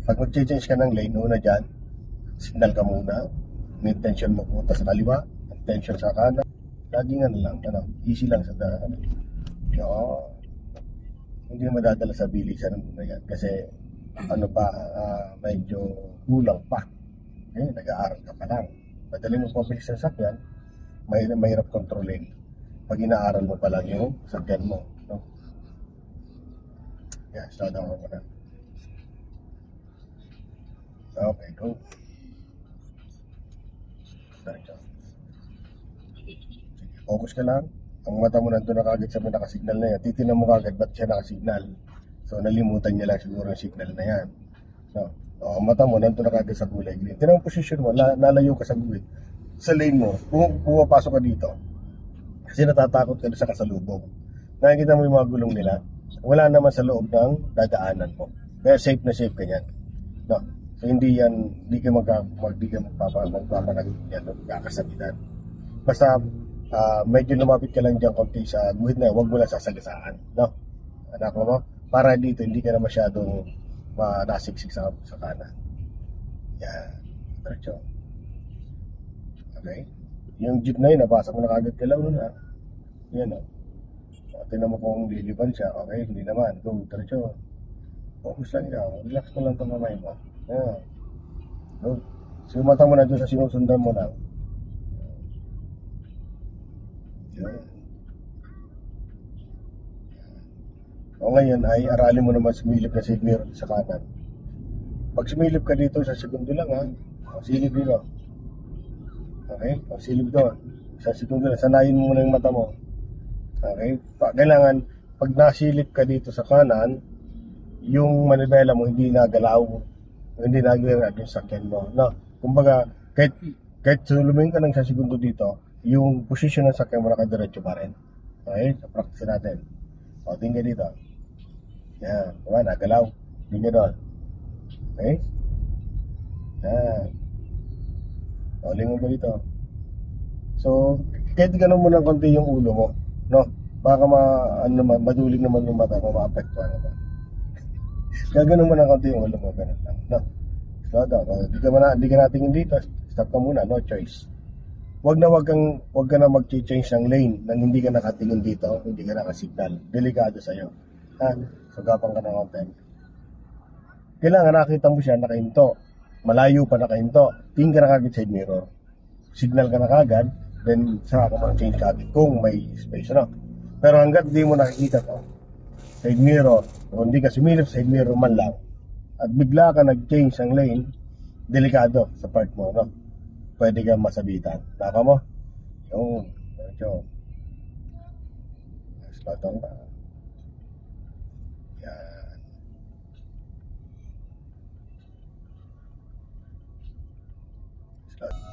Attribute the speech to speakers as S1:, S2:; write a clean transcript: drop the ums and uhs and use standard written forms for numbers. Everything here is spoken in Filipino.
S1: Pag mag-change ka ng lane, una dyan, signal ka muna. May intention mo punta sa kaliwa, intention sa kanan. Laging ano lang, easy lang sa daan. Hindi madadala sa bilisan ng mga yan kasi ano pa, medyo kulang pa. Nag-aaral ka pa lang. Madali mo pabilis ng sakyan, mahirap kontrolin. Pag inaaral mo pa lang yung sakyan mo. No? Slow down mo na. Okay, go. Diretso. Focus ka lang. Ang mata mo nandun na kagad sa may nakasignal na yan. Titinan mo kagad ba't siya nakasignal. So nalimutan niya lang siguro yung signal na yan. No? Ang mata mo nandun na kagad sa kulay green. Tinang position mo, lalayo ka sa gawin. Sa lane mo, pumapasok ka dito. Kasi natatakot ka sa kasalubong. Nakikita mo yung mga gulong nila. Wala naman sa loob ng dadaanan mo. Kaya safe na safe ka yan. No? So hindi ka magpapanag yan, kakasabitan. Basta medyo lumapit ka lang dyan konti sa guhit na, huwag mo lang sasagasaan. No? Anak mo, para dito hindi ka na masyadong nasiksik sa kanan. Yan. Diretso. Okay? Yung jeep na yun, nabasa mo na kagad kalaw na. Yan o. Tingnan mo kung liliban siya. Okay, hindi naman. Go, diretso. Focus lang ikaw. Relax mo lang itong kamay mo. Yan. Go. Sumata mo na doon sa sinusundan mo lang. Yan. O ngayon ay aralin mo naman sumilip na side mirror sa kanan. Pag sumilip ka dito sa segundo lang ha. Silip dito. Okay? Silip doon. Sa segundo lang. Sanayin mo muna yung mata mo. Okay? Kailangan pag nasilip ka dito sa kanan, yung manibela mo hindi nagalaw. Hindi nagalaw yung sakyan mo. No? Kumbaga, kahit sulumin ka ng sa segundo dito, yung position ng sakyan mo nakadiretso pa rin. Okay? So, practice natin. O, tingin dito. Yan. Diba? Nagalaw. Tingin doon. Okay? Yan. O, lingon mo dito. So, kahit ganun mo ng konti yung ulo mo. No? Baka maduling naman yung mata mo, maapektuhan naman. Gaganon mo ng konti yung ulo mo. Ganun lang. No? Slow down. Di ka natingin dito. Stop ka muna. No choice. Wag ka na mag-change ng lane nang hindi ka nakatingin dito, hindi ka nakasignal. Delikado sa'yo. So gapang ka ng konti. Kailangan nakita mo siya nakahinto. Malayo pa nakahinto. Tingin ka na kagad side mirror. Signal ka na kagad, then saka ka mag-change kagad kung may space. No? Pero hanggat hindi mo nakikita to, side mirror, o hindi ka sumilip side mirror man lang, at bigla ka nag-change ng lane, delikado sa part mo. No? Pwede kang masabitan. Taka mo? Yung, medyo. Slow down ba? Yan. Slow.